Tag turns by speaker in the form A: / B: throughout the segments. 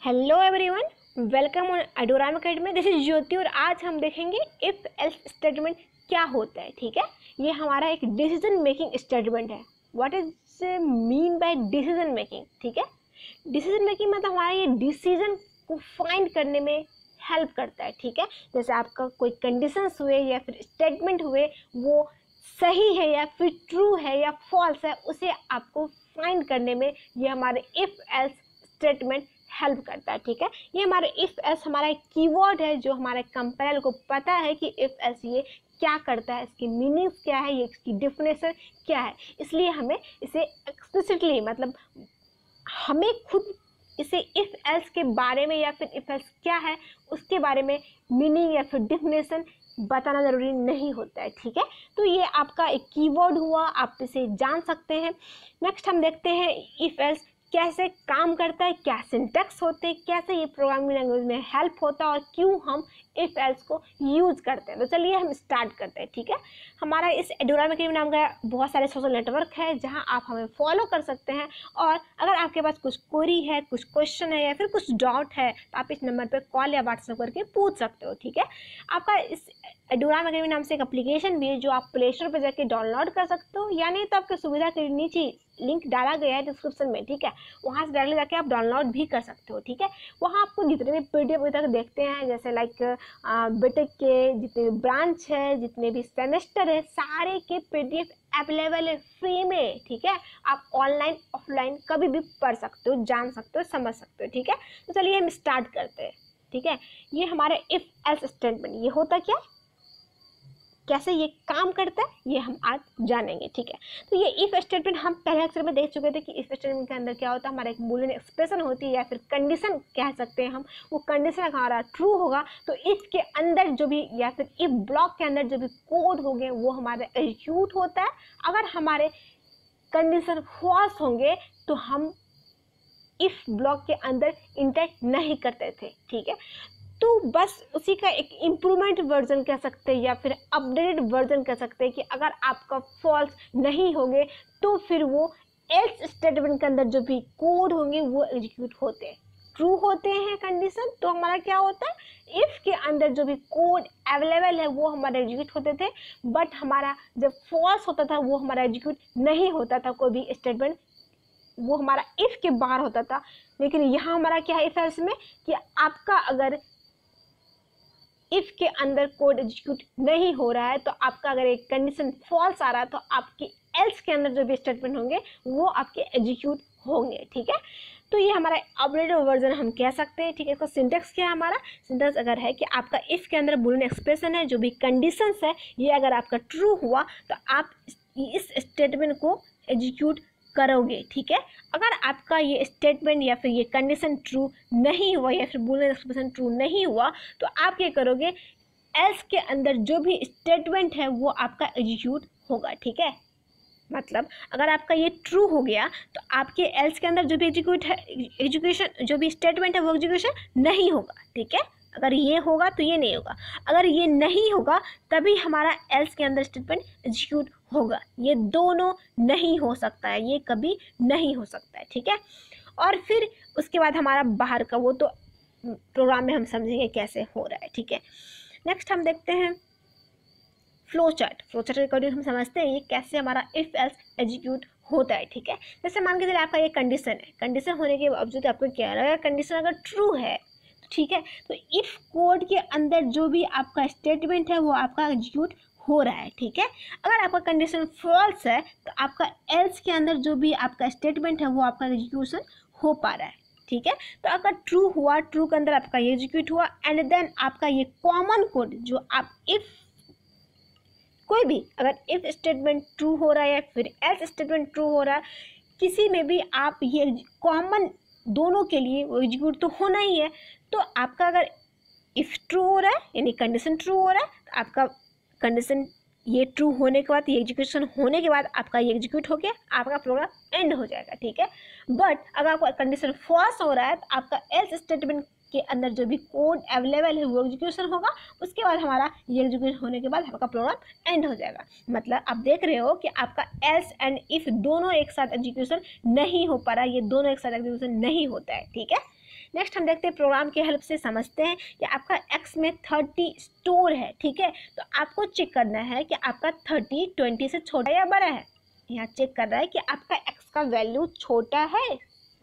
A: Hello everyone, welcome on एडोराम academy. This is Jyoti और आज हम देखेंगे इफ एल्स स्टेटमेंट क्या होता है। ठीक है, ये हमारा एक डिसीजन मेकिंग स्टेटमेंट है। What is mean by decision making? ठीक है, डिसीजन मेकिंग मतलब हमारा ये डिसीजन को फाइंड करने में हेल्प करता है। ठीक है, जैसे आपका कोई कंडीशंस हुए या फिर स्टेटमेंट हुए, वो सही है या फिर ट्रू है या फॉल्स है, उसे आपको फाइंड करने में ये हमारे इफ एल्स स्टेटमेंट हेल्प करता है। ठीक है, ये हमारे इफ एल्स हमारा एक कीवर्ड है जो हमारे कंपाइलर को पता है कि इफ एल्स ये क्या करता है, इसकी मीनिंग्स क्या है, ये इसकी डेफिनेशन क्या है। इसलिए हमें इसे एक्सप्लिसिटली मतलब हमें खुद इसे इफ एल्स के बारे में या फिर इफ एल्स क्या है उसके बारे में मीनिंग या फिर डेफिनेशन बताना ज़रूरी नहीं होता है। ठीक है, तो ये आपका एक कीवर्ड हुआ, आप इसे जान सकते हैं। नेक्स्ट हम देखते हैं इफ एल्स कैसे काम करता है, क्या सिंटैक्स होते हैं, कैसे ये प्रोग्रामिंग लैंग्वेज में हेल्प होता है और क्यों हम इफ एल्स को यूज़ करते हैं। तो चलिए हम स्टार्ट करते हैं। ठीक है, हमारा इस एडोराम अकेडमी नाम का बहुत सारे सोशल नेटवर्क है जहां आप हमें फॉलो कर सकते हैं। और अगर आपके पास कुछ क्वेरी है, कुछ क्वेश्चन है या फिर कुछ डाउट है तो आप इस नंबर पर कॉल या व्हाट्सएप करके पूछ सकते हो। ठीक है, आपका इस एडोराम अकेडमी नाम से एक एप्लीकेशन भी है जो आप प्ले स्टोर पर जाके डाउनलोड कर सकते हो, या नहीं तो आपकी सुविधा के नीचे लिंक डाला गया है डिस्क्रिप्शन में। ठीक है, वहाँ से डायरेक्टली जाके आप डाउनलोड भी कर सकते हो। ठीक है, वहाँ आपको जितने भी पीडीएफ तक देखते हैं, जैसे लाइक बीटेक के जितने भी ब्रांच है, जितने भी सेमेस्टर है, सारे के पीडीएफ अवेलेबल है फ्री में। ठीक है, आप ऑनलाइन ऑफलाइन कभी भी पढ़ सकते हो, जान सकते हो, समझ सकते हो। ठीक है, तो चलिए हम स्टार्ट करते हैं। ठीक है, ये हमारा इफ एल्स स्टेटमेंट ये होता क्या है, कैसे ये काम करता है, ये हम आज जानेंगे। ठीक है, तो ये इफ स्टेटमेंट हम पहले लेक्चर में देख चुके थे कि इफ स्टेटमेंट के अंदर क्या होता है, हमारा एक बूलियन एक्सप्रेशन होती है या फिर कंडीशन कह सकते हैं हम। वो कंडीशन हमारा ट्रू होगा तो इफ के अंदर जो भी या फिर इफ ब्लॉक के अंदर जो भी कोड होंगे वो हमारे एग्जीक्यूट होता है। अगर हमारे कंडीशन फॉल्स होंगे तो हम इफ ब्लॉक के अंदर इंटर नहीं करते थे। ठीक है, तो बस उसी का एक इम्प्रूवमेंट वर्जन कह सकते हैं या फिर अपडेटेड वर्जन कह सकते हैं कि अगर आपका फॉल्स नहीं होंगे तो फिर वो एल्स स्टेटमेंट के अंदर जो भी कोड होंगे वो एग्जीक्यूट होते हैं। ट्रू होते हैं कंडीशन तो हमारा क्या होता है, इफ के अंदर जो भी कोड अवेलेबल है वो हमारा एग्जीक्यूट होते थे, बट हमारा जब फॉल्स होता था वो हमारा एग्जीक्यूट नहीं होता था। कोई भी स्टेटमेंट वो हमारा इफ के बाहर होता था। लेकिन यहाँ हमारा क्या है इफ एल्स में कि आपका अगर इफ के अंदर कोड एग्जीक्यूट नहीं हो रहा है तो आपका अगर एक कंडीशन फॉल्स आ रहा है तो आपके एल्स के अंदर जो भी स्टेटमेंट होंगे वो आपके एग्जीक्यूट होंगे। ठीक है, तो ये हमारा अपडेटेड वर्जन हम कह सकते हैं। ठीक है, इसका सिंटैक्स क्या है, हमारा सिंटैक्स अगर है कि आपका इफ के अंदर बूलियन एक्सप्रेशन है, जो भी कंडीशंस है ये अगर आपका ट्रू हुआ तो आप इस स्टेटमेंट को एग्जीक्यूट करोगे। ठीक है, अगर आपका ये स्टेटमेंट या फिर ये कंडीशन ट्रू नहीं हुआ या फिर बूलियन एक्सप्रेशन ट्रू नहीं हुआ तो आप क्या करोगे, एल्स के अंदर जो भी स्टेटमेंट है वो आपका एग्जीक्यूट होगा। ठीक है, मतलब अगर आपका ये ट्रू हो गया तो आपके एल्स के अंदर जो भी एग्जीक्यूशन जो भी स्टेटमेंट है वो एग्जीक्यूशन नहीं होगा। ठीक है, अगर ये होगा तो ये नहीं होगा, अगर ये नहीं होगा तभी हमारा एल्स के अंदर स्टेटमेंट एग्जीक्यूट होगा। ये दोनों नहीं हो सकता है, ये कभी नहीं हो सकता है। ठीक है, और फिर उसके बाद हमारा बाहर का वो तो प्रोग्राम में हम समझेंगे कैसे हो रहा है। ठीक है, नेक्स्ट हम देखते हैं फ्लो चार्ट के अकॉर्डिंग हम समझते हैं ये कैसे हमारा इफ एल्स एग्जीक्यूट होता है। ठीक है, जैसे मान के चलिए आपका ये कंडीशन है, कंडीशन होने के बावजूद आपको क्या लगा, कंडीशन अगर ट्रू है ठीक है तो इफ कोड के अंदर जो भी आपका स्टेटमेंट है वो आपका एग्जीक्यूट हो रहा है। ठीक है, अगर आपका कंडीशन फॉल्स है तो आपका एल्स के अंदर जो भी आपका स्टेटमेंट है वो आपका एग्जीक्यूशन हो पा रहा है। ठीक है, तो अगर ट्रू हुआ, ट्रू के अंदर आपका ये एग्जीक्यूट हुआ एंड देन आपका ये कॉमन कोड जो आप इफ कोई भी अगर इफ स्टेटमेंट ट्रू हो रहा है या फिर एल्स स्टेटमेंट ट्रू हो रहा है, किसी में भी आप ये कॉमन दोनों के लिए वो एग्जीक्यूट तो होना ही है। तो आपका अगर इफ ट्रू हो रहा है यानी कंडीशन ट्रू हो रहा है तो आपका कंडीशन ये ट्रू होने के बाद ये एग्जीक्यूशन होने के बाद आपका ये एग्जीक्यूट हो गया, आपका प्रोग्राम एंड हो जाएगा। ठीक है, बट अगर आपका कंडीशन फॉल्स हो रहा है तो आपका एल्स स्टेटमेंट के अंदर जो भी कोड अवेलेबल है वो एग्जीक्यूशन होगा, उसके बाद हमारा ये एग्जीक्यूशन होने के बाद आपका प्रोग्राम एंड हो जाएगा। मतलब आप देख रहे हो कि आपका एल्स एंड इफ दोनों एक साथ एग्जीक्यूशन नहीं हो पा रहा है, ये दोनों एक साथ एग्जीक्यूशन नहीं होता है। ठीक है, नेक्स्ट हम देखते हैं प्रोग्राम की हेल्प से समझते हैं कि आपका x में 30 स्टोर है, ठीक है। तो आपको चेक करना है कि आपका 30 20 से छोटा या बड़ा है। यहाँ चेक कर रहा है कि आपका x का वैल्यू छोटा है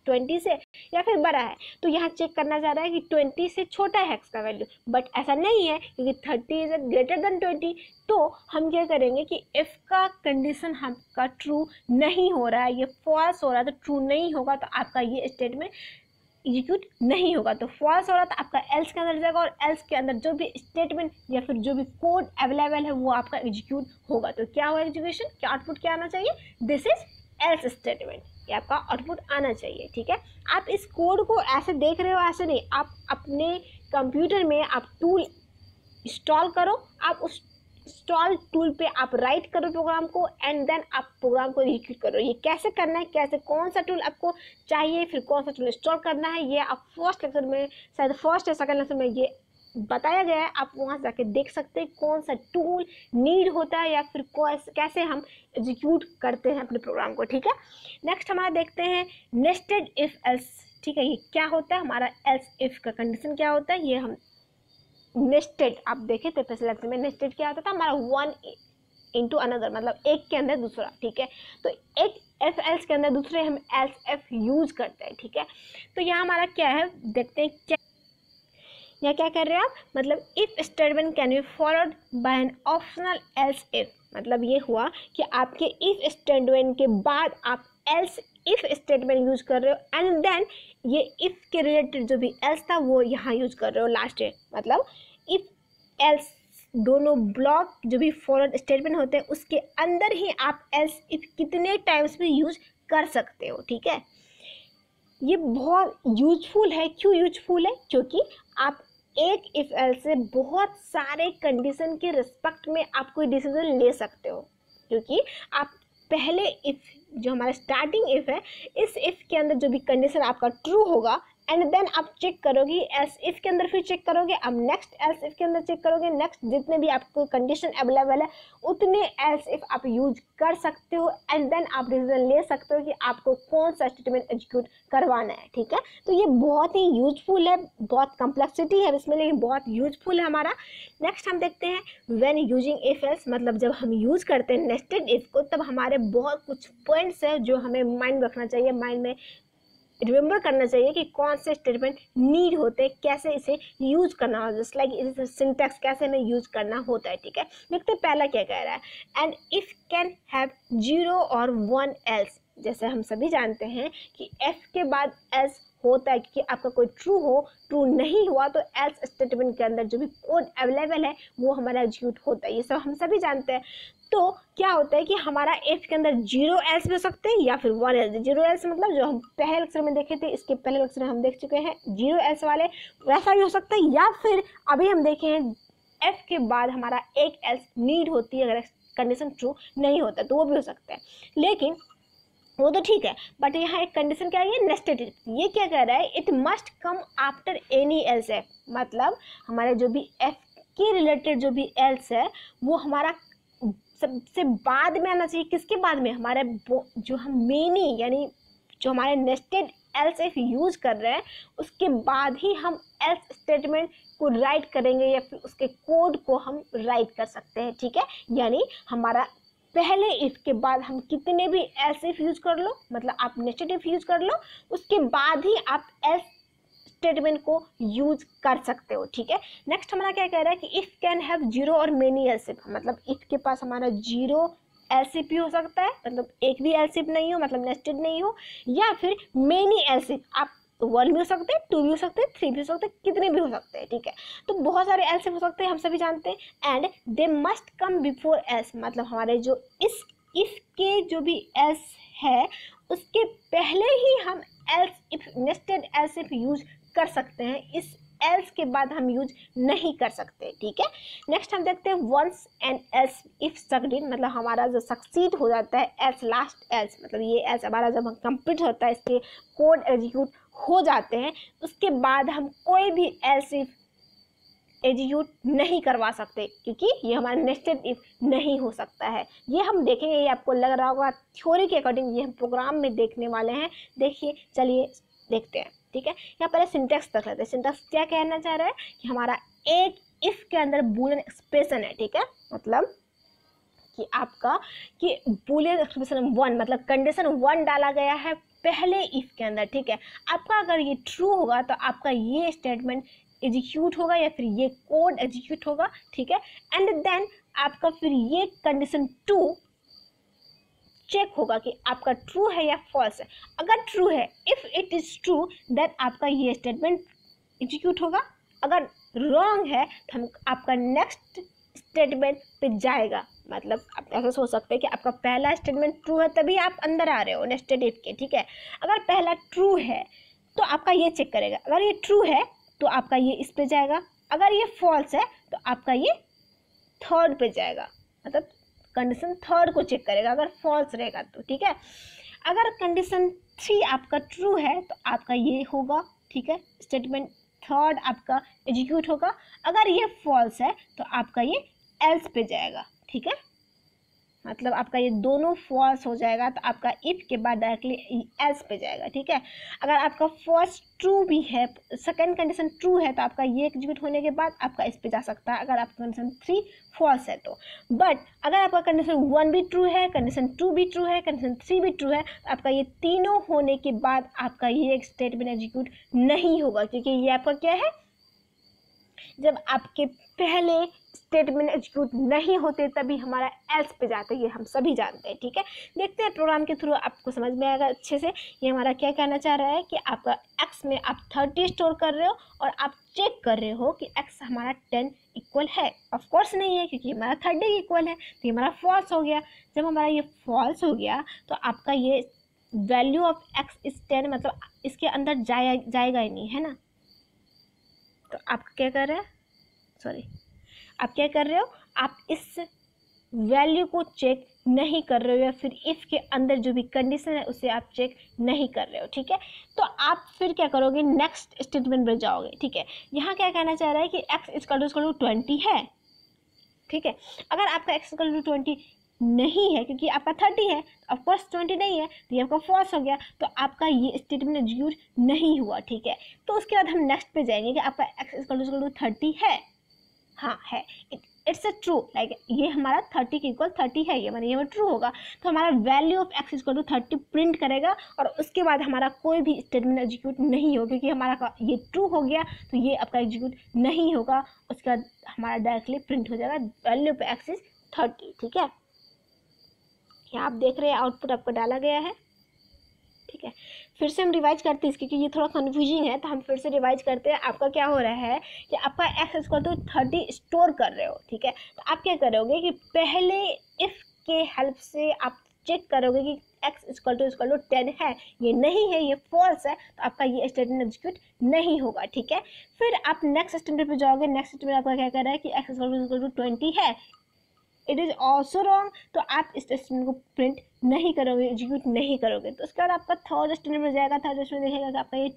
A: 20 से या फिर बड़ा है। तो यहाँ चेक करना चाह रहा है कि 20 से छोटा है x का वैल्यू, बट ऐसा नहीं है क्योंकि 30 इज ग्रेटर देन 20। तो हम क्या करेंगे कि if का कंडीशन आपका ट्रू नहीं हो रहा है, ये फॉल्स हो रहा है, तो ट्रू नहीं होगा तो आपका ये स्टेटमेंट एग्जीक्यूट नहीं होगा। तो फॉल्स हो रहा था आपका एल्स के अंदर जाएगा और एल्स के अंदर जो भी स्टेटमेंट या फिर जो भी कोड अवेलेबल है वो आपका एग्जीक्यूट होगा। तो क्या होगा एग्जीक्यूशन, क्या आउटपुट क्या आना चाहिए, दिस इज एल्स स्टेटमेंट, ये आपका आउटपुट आना चाहिए, ठीक है। आप इस कोड को ऐसे देख रहे हो, ऐसे नहीं, आप अपने कंप्यूटर में आप टूल इंस्टॉल करो, आप उस इंस्टॉल टूल पे आप राइट करो प्रोग्राम को एंड देन आप प्रोग्राम को एग्जीक्यूट करो। ये कैसे करना है, कैसे कौन सा टूल आपको चाहिए, फिर कौन सा टूल इंस्टॉल करना है, ये आप फर्स्ट लेक्चर में, शायद फर्स्ट या सेकंड लेक्चर में ये बताया गया है। आप वहाँ जाके देख सकते हैं कौन सा टूल नीड होता है या फिर कैसे हम एग्जीक्यूट करते हैं अपने प्रोग्राम को, ठीक है। नेक्स्ट हमारा देखते हैं नेस्टेड इफ एल्स, ठीक है। ये क्या होता है, हमारा एल्स इफ का कंडीशन क्या होता है, ये हम नेस्टेड आप देखे थे पिछले लेक्चर में, नेस्टेड क्या होता था हमारा वन इंटू अनदर, मतलब एक के अंदर दूसरा, ठीक है। तो एक एफ एल्स के अंदर दूसरे हम एल्स एफ यूज करते हैं, ठीक है। तो यहाँ हमारा क्या है, देखते हैं क्या यहाँ क्या कर रहे हैं आप, मतलब if statement can be followed by an optional else if, मतलब ये हुआ कि आपके इफ स्टेटमेंट के बाद आप एल्स इफ स्टेटमेंट यूज कर रहे हो एंड देन ये इफ के रिलेटेड जो भी एल्स था वो यहाँ यूज कर रहे हो लास्ट में, मतलब इफ एल्स दोनों ब्लॉक जो भी फॉरवर्ड स्टेटमेंट होते हैं उसके अंदर ही आप एल्स इफ कितने टाइम्स भी यूज कर सकते हो, ठीक है। ये बहुत यूजफुल है। क्यों यूजफुल है, क्योंकि आप एक इफ एल्स से बहुत सारे कंडीशन के रिस्पेक्ट में आप कोई डिसीजन ले सकते हो, क्योंकि आप पहले इफ जो हमारा स्टार्टिंग इफ है, इस इफ के अंदर जो भी कंडीशन आपका ट्रू होगा एंड देन आप चेक करोगे एल्स इफ के अंदर, फिर चेक करोगे, अब नेक्स्ट एल्स इफ के अंदर चेक करोगे, नेक्स्ट जितने भी आपको कंडीशन अवेलेबल है उतने एल्स इफ आप यूज कर सकते हो एंड देन आप डिसीजन ले सकते हो कि आपको कौन सा स्टेटमेंट एग्जीक्यूट करवाना है, ठीक है। तो ये बहुत ही यूजफुल है, बहुत कम्प्लेक्सिटी है इसमें लेकिन बहुत यूजफुल है हमारा। नेक्स्ट हम देखते हैं व्हेन यूजिंग इफ एल्स, मतलब जब हम यूज करते हैं नेस्टेड इफ को तब हमारे बहुत कुछ पॉइंट्स है जो हमें माइंड रखना चाहिए, माइंड में रिमेंबर करना चाहिए कि कौन से स्टेटमेंट नीड होते हैं, कैसे इसे यूज करना होता है, जस्ट लाइक इसे सिंटैक्स कैसे हमें यूज करना होता है, ठीक है। देखते हैं पहला क्या कह रहा है, एंड इफ कैन हैव 0 और 1 एल्स। जैसे हम सभी जानते हैं कि एफ के बाद एल्स होता है क्योंकि आपका कोई ट्रू नहीं हुआ तो एल्स स्टेटमेंट के अंदर जो भी कोड अवेलेबल है वो हमारा एग्जीक्यूट होता है, ये सब हम सभी जानते हैं। तो क्या होता है कि हमारा एफ के अंदर 0 एल्स भी हो सकते हैं या फिर 1 एल्स। 0 एल्स मतलब जो हम पहले लेक्चर में देखे थे, इसके पहले लेक्चर में हम देख चुके हैं 0 एल्स वाले, वैसा भी हो सकता है, या फिर अभी हम देखे हैं एफ के बाद हमारा एक एल्स नीड होती है अगर कंडीशन ट्रू नहीं होता तो वो भी हो सकता है, लेकिन वो तो ठीक है। बट यहाँ एक कंडीशन क्या है, नेस्टेड इफ। ये क्या कह रहा है, it must come after any else F, मतलब हमारे जो भी एफ के रिलेटेड जो भी एल्स है वो हमारा सबसे बाद में आना चाहिए। किसके बाद में, हमारे जो हम मेनी यानी जो हमारे नेस्टेड एल्स इफ यूज कर रहे हैं उसके बाद ही हम एल्स स्टेटमेंट को राइट करेंगे या फिर उसके कोड को हम राइट कर सकते हैं, ठीक है। यानी हमारा पहले इफ के बाद हम कितने भी एल्स इफ यूज कर लो, मतलब आप नेस्टेड इफ यूज कर लो, उसके बाद ही आप एल्स स्टेटमेंट को यूज कर सकते हो, ठीक है। नेक्स्ट हमारा क्या कह रहा है कि इफ कैन हैव 0 और मेनी एल्स इफ, मतलब इफ के पास हमारा 0 एल्स इफ भी हो सकता है, मतलब एक भी एल्स इफ नहीं हो, मतलब नेस्टेड नहीं हो, या फिर मेनी एल्स इफ, आप 1 भी हो सकते हैं, 2 भी हो सकते हैं, 3 भी हो सकते हैं, कितने भी हो सकते हैं, ठीक है। तो बहुत सारे एल्स इफ हो सकते हैं, हम सभी जानते हैं। And they must come before else, मतलब हमारे जो इस इफ के जो भी एल्स है उसके पहले ही हम else if nested else if use कर सकते हैं, इस एल्स के बाद हम यूज नहीं कर सकते, ठीक है। नेक्स्ट हम देखते हैं once and else if succeed, मतलब हमारा जो सक्सीड हो जाता है एल्स लास्ट एल्स, मतलब ये एल्स हमारा जब कंप्लीट होता है, इसके कोड एग्जीक्यूट हो जाते हैं, उसके बाद हम कोई भी एल्स इफ एग्जीक्यूट नहीं करवा सकते क्योंकि ये हमारा नेस्टेड इफ नहीं हो सकता है। ये हम देखेंगे, ये आपको लग रहा होगा थ्योरी के अकॉर्डिंग, ये हम प्रोग्राम में देखने वाले हैं। देखिए, चलिए देखते हैं। ठीक है। यहाँ पहले सिंटैक्स तक लेते हैं। सिंटैक्स क्या कहना चाह रहा है कि हमारा एक इफ के अंदर बूलियन एक्सप्रेशन है, ठीक है, मतलब कि आपका कि बूलियन एक्सप्रेशन 1 मतलब कंडीशन 1 डाला गया है पहले इफ के अंदर, ठीक है। आपका अगर ये ट्रू होगा तो आपका ये स्टेटमेंट एग्जीक्यूट होगा या फिर ये कोड एग्जीक्यूट होगा, ठीक है। एंड देन आपका फिर ये कंडीशन 2 चेक होगा कि आपका ट्रू है या फॉल्स है। अगर ट्रू है, if it is true, then आपका ये स्टेटमेंट एग्जीक्यूट होगा। अगर रॉन्ग है तो हम आपका नेक्स्ट स्टेटमेंट पे जाएगा। मतलब आप ऐसा सोच सकते हैं कि आपका पहला स्टेटमेंट ट्रू है तभी आप अंदर आ रहे हो नेस्टेड इफ के, ठीक है। अगर पहला ट्रू है तो आपका ये चेक करेगा, अगर ये ट्रू है तो आपका ये इस पे जाएगा, अगर ये फॉल्स है तो आपका ये थर्ड पे जाएगा, मतलब कंडीशन थर्ड को चेक करेगा अगर फॉल्स रहेगा तो, ठीक है। अगर कंडीशन 3 आपका ट्रू है तो आपका ये होगा, ठीक है, स्टेटमेंट थर्ड आपका एग्जीक्यूट होगा। अगर ये फॉल्स है तो आपका ये एल्स पे जाएगा, ठीक है, मतलब आपका ये दोनों फॉल्स हो जाएगा तो आपका इफ के बाद डायरेक्टली एल्स पे जाएगा, ठीक है। अगर आपका फर्स्ट ट्रू भी है, सेकंड कंडीशन ट्रू है तो आपका ये एग्जीक्यूट होने के बाद आपका इस पे जा सकता है अगर आपका कंडीशन 3 फॉल्स है तो। बट अगर आपका कंडीशन 1 भी ट्रू है, कंडीशन 2 भी ट्रू है, कंडीशन 3 भी ट्रू है तो आपका ये तीनों होने के बाद आपका ये स्टेटमेंट एग्जीक्यूट नहीं होगा, क्योंकि ये आपका क्या है, जब आपके पहले स्टेटमेंट एग्जीक्यूट नहीं होते तभी हमारा एल्स पे जाते हैं, ये हम सभी जानते हैं, ठीक है। देखते हैं प्रोग्राम के थ्रू आपको समझ में आएगा अच्छे से। ये हमारा क्या कहना चाह रहा है कि आपका एक्स में आप 30 स्टोर कर रहे हो और आप चेक कर रहे हो कि एक्स हमारा 10 इक्वल है। ऑफकोर्स नहीं है क्योंकि हमारा 30 इक्वल है, तो ये हमारा फॉल्स हो गया। जब हमारा ये फॉल्स हो गया तो आपका ये वैल्यू ऑफ एक्स इज 10, मतलब इसके अंदर जाएगा ही नहीं, है ना। तो आप क्या कर रहे हैं, आप क्या कर रहे हो, आप इस वैल्यू को चेक नहीं कर रहे हो या फिर इफ के अंदर जो भी कंडीशन है उसे आप चेक नहीं कर रहे हो, ठीक है। तो आप फिर क्या करोगे, नेक्स्ट स्टेटमेंट पर जाओगे, ठीक है। यहाँ क्या कहना चाह रहा है कि x इक्वल टू 20 है, ठीक है। अगर आपका x इक्वल टू 20 नहीं है क्योंकि आपका 30 है, ऑफकोर्स 20 नहीं है, तो ये आपका फॉल्स हो गया, तो आपका ये स्टेटमेंट एग्जीक्यूट नहीं हुआ, ठीक है। तो उसके बाद हम नेक्स्ट पे जाएंगे कि आपका x इक्वल टू 30 है, हाँ है, इट्स अ ट्रू, लाइक ये हमारा 30 के इक्वल 30 है, ये माने ये ट्रू होगा, तो हमारा value of x equal to 30 print करेगा और उसके बाद हमारा कोई भी स्टेटमेंट एग्जीक्यूट नहीं होगा क्योंकि हमारा ये ट्रू हो गया, तो ये आपका एग्जीक्यूट नहीं होगा। उसके बाद हमारा डायरेक्टली प्रिंट हो जाएगा वैल्यू ऑफ x इज 30, ठीक है। यहाँ आप देख रहे हैं आउटपुट आपको डाला गया है, ठीक है। फिर से हम रिवाइज करते हैं क्योंकि ये थोड़ा कन्फ्यूजिंग है, तो हम फिर से रिवाइज करते हैं। आपका क्या हो रहा है कि आपका x इक्वल टू 30 स्टोर कर रहे हो, ठीक है। तो आप क्या करोगे कि पहले इफ के हेल्प से आप चेक करोगे कि x इक्वल टू 10 है, ये नहीं है, ये फॉल्स है, तो आपका ये स्टेटमेंट एग्जीक्यूट नहीं होगा, ठीक है। फिर आप नेक्स्ट स्टेटमेंट पे जाओगे, नेक्स्ट स्टेटमेंट आपका क्या कर रहा है कि x इक्वल टू 20 है, इट इज़ ऑल्सो रॉन्ग, तो आप इस स्टेटमेंट को प्रिंट नहीं करोगे, एग्जीक्यूट नहीं करोगे। तो उसके बाद आपका थर्ड स्टेटमेंट में जाएगा, थर्ड स्टेटमेंट देखेगा कि आपका ये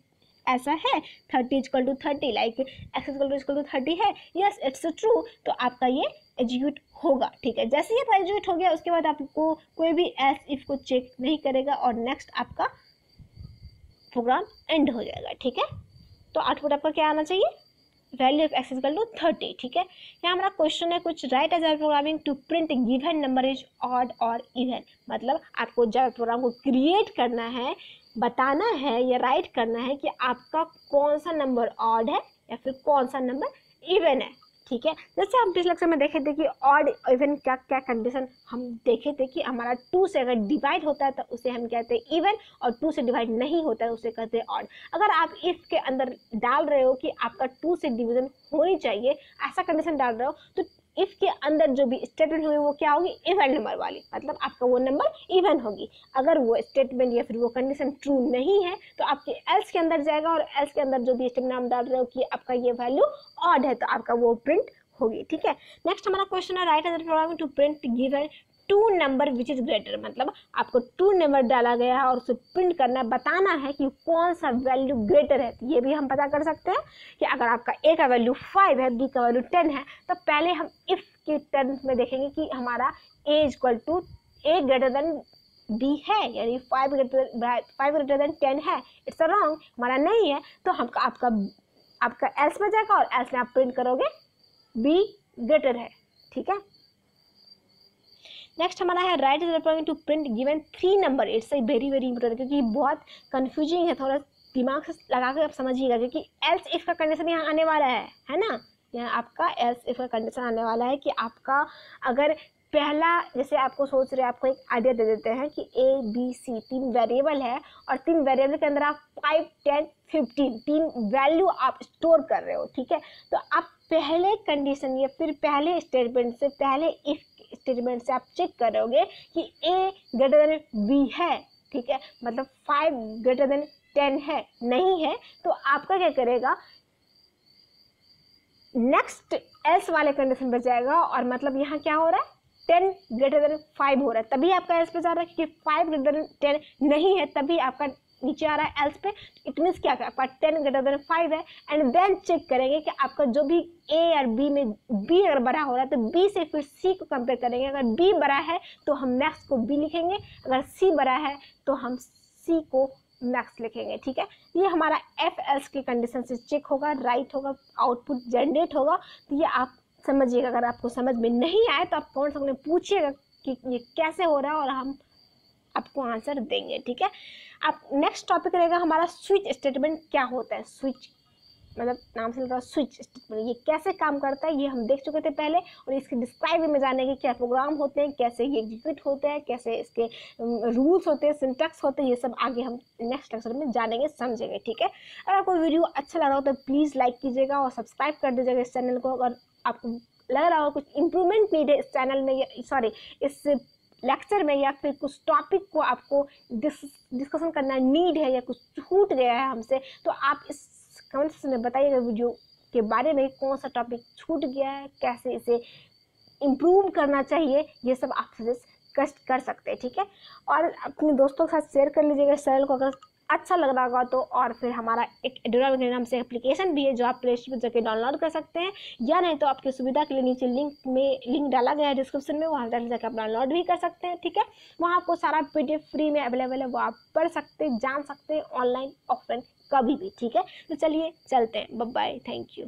A: ऐसा है 30 equal to 30, like x equal to 30 है, यस इट्स ट्रू, तो आपका ये एग्जीक्यूट होगा, ठीक है। जैसे ही एग्जीक्यूट हो गया उसके बाद आपको कोई भी एल्स इफ को चेक नहीं करेगा और नेक्स्ट आपका प्रोग्राम एंड हो जाएगा, ठीक है। तो आउटपुट आपका क्या आना चाहिए, value of x equal to 30, ठीक है। यहाँ हमारा क्वेश्चन है कुछ write a programming to print given number is odd और इवन, मतलब आपको जब प्रोग्राम को क्रिएट करना है, बताना है या राइट करना है कि आपका कौन सा नंबर ऑड है या फिर कौन सा नंबर इवन है, ठीक है। जैसे हम पिछले लेक्चर में देखे थे कि ऑड इवन क्या क्या कंडीशन हम देखे थे कि हमारा 2 से अगर डिवाइड होता है तो उसे हम कहते हैं इवन, और 2 से डिवाइड नहीं होता है उसे कहते हैं ऑड। अगर आप इफ के अंदर डाल रहे हो कि आपका 2 से डिवीजन होनी चाहिए, ऐसा कंडीशन डाल रहे हो, तो इफ के अंदर जो भी स्टेटमेंट होगी वो क्या होगी, इवन नंबर वाली, मतलब आपका वो नंबर इवन होगी। अगर वो स्टेटमेंट या फिर वो कंडीशन ट्रू नहीं है तो आपके एल्स के अंदर जाएगा और एल्स के अंदर जो भी स्टेटमेंट आप डाल रहे हो कि आपका ये वैल्यू ऑड है तो आपका वो प्रिंट होगी, ठीक है। नेक्स्ट हमारा क्वेश्चन है write a programming to print given 2 number which is greater, मतलब आपको 2 नंबर डाला गया है और उसे प्रिंट करना है, बताना है कि कौन सा वैल्यू ग्रेटर है। ये भी हम पता कर सकते हैं कि अगर आपका a का वैल्यू 5 है, b का वैल्यू 10 है, तो पहले हम इफ के टर्म्स में देखेंगे कि हमारा a equal to a greater than B है, यानी 5 ग्रेटर देन 10 है, इट्स रॉन्ग, हमारा नहीं है, तो हम आपका एल्स में जाएगा और एल्स में आप प्रिंट करोगे बी ग्रेटर है, ठीक है। नेक्स्ट हमारा है write is referring to print given 3 number. It's very very important, क्योंकि बहुत कंफ्यूजिंग है, थोड़ा दिमाग से लगा कर आप समझिएगा, क्योंकि एल्स इफ का कंडीशन यहाँ आने वाला है ना, यहाँ आपका एल्स इफ का कंडीशन आने वाला है कि आपका अगर पहला, जैसे आपको सोच रहे हैं, आपको एक आइडिया दे देते हैं कि ए बी सी 3 वेरिएबल है और 3 वेरिएबल के अंदर आप 5, 10, 15 3 वैल्यू आप स्टोर कर रहे हो, ठीक है। तो आप पहले कंडीशन या फिर पहले स्टेटमेंट से, पहले इफ स्टेटमेंट से आप चेक करोगे कि ए ग्रेटर देन बी है, ठीक है, मतलब 5 ग्रेटर देन 10 है, नहीं है, तो आपका क्या करेगा, नेक्स्ट एल्स वाले कंडीशन पे जाएगा, और मतलब यहाँ क्या हो रहा है, 10 ग्रेटर देन 5 हो रहा है, तभी आपका एल्स पे जा रहा है, क्योंकि 5 ग्रेटर देन 10 नहीं है, तभी आपका नीचे आ रहा है एल्स पे। इट मीन्स क्या, आपका 10 ग्रेटर देन 5 है, एंड देन चेक करेंगे कि आपका जो भी ए और बी में बी अगर बड़ा हो रहा है तो बी से फिर सी को कंपेयर करेंगे, अगर बी बड़ा है तो हम मैक्स को बी लिखेंगे, अगर सी बड़ा है तो हम सी को मैक्स लिखेंगे, ठीक है। ये हमारा एफ एल्स की कंडीशन से चेक होगा, राइट होगा, आउटपुट जनरेट होगा। तो ये आप समझिएगा, अगर आपको समझ में नहीं आए तो आप कमेंट सेक्शन में पूछिएगा कि ये कैसे हो रहा है, और हम आपको आंसर देंगे, ठीक है। अब नेक्स्ट टॉपिक रहेगा हमारा स्विच स्टेटमेंट क्या होता है। स्विच मतलब नाम से लग रहा है स्विच स्टेटमेंट, ये कैसे काम करता है ये हम देख चुके थे पहले, और इसके डिस्क्राइब में जाने के क्या प्रोग्राम होते हैं, कैसे ये एग्जीक्यूट होते हैं, कैसे इसके रूल्स होते हैं, सिंटैक्स होते हैं, ये सब आगे हम नेक्स्ट लेक्चर में जानेंगे, समझेंगे, ठीक है। अगर आपको वीडियो अच्छा लग रहा हो तो प्लीज़ लाइक कीजिएगा और सब्सक्राइब कर दीजिएगा इस चैनल को। अगर आपको लग रहा हो कुछ इंप्रूवमेंट नीड है इस चैनल में, इस लेक्चर में, या फिर कुछ टॉपिक को आपको डिस्कशन करना नीड है, या कुछ छूट गया है हमसे, तो आप इस कमेंट सेक्शन में बताइएगा वीडियो के बारे में, कौन सा टॉपिक छूट गया है, कैसे इसे इम्प्रूव करना चाहिए, ये सब आप सजेस्ट कर सकते हैं, ठीक है। और अपने दोस्तों के साथ शेयर कर लीजिएगा इस चैनल को अगर अच्छा लग रहा होगा तो। और फिर हमारा एक एडोरा वगैरह नाम से एप्लीकेशन भी है जो आप प्ले स्टोर पर जाकर डाउनलोड कर सकते हैं, या नहीं तो आपकी सुविधा के लिए नीचे लिंक डाला गया है डिस्क्रिप्शन में, वहाँ जाकर आप डाउनलोड भी कर सकते हैं, ठीक है। वहाँ आपको सारा PDF फ्री में अवेलेबल है, वो आप पढ़ सकते हैं, जान सकते हैं, ऑनलाइन ऑफलाइन कभी भी, ठीक है। तो चलिए चलते हैं, बाय बाय, थैंक यू।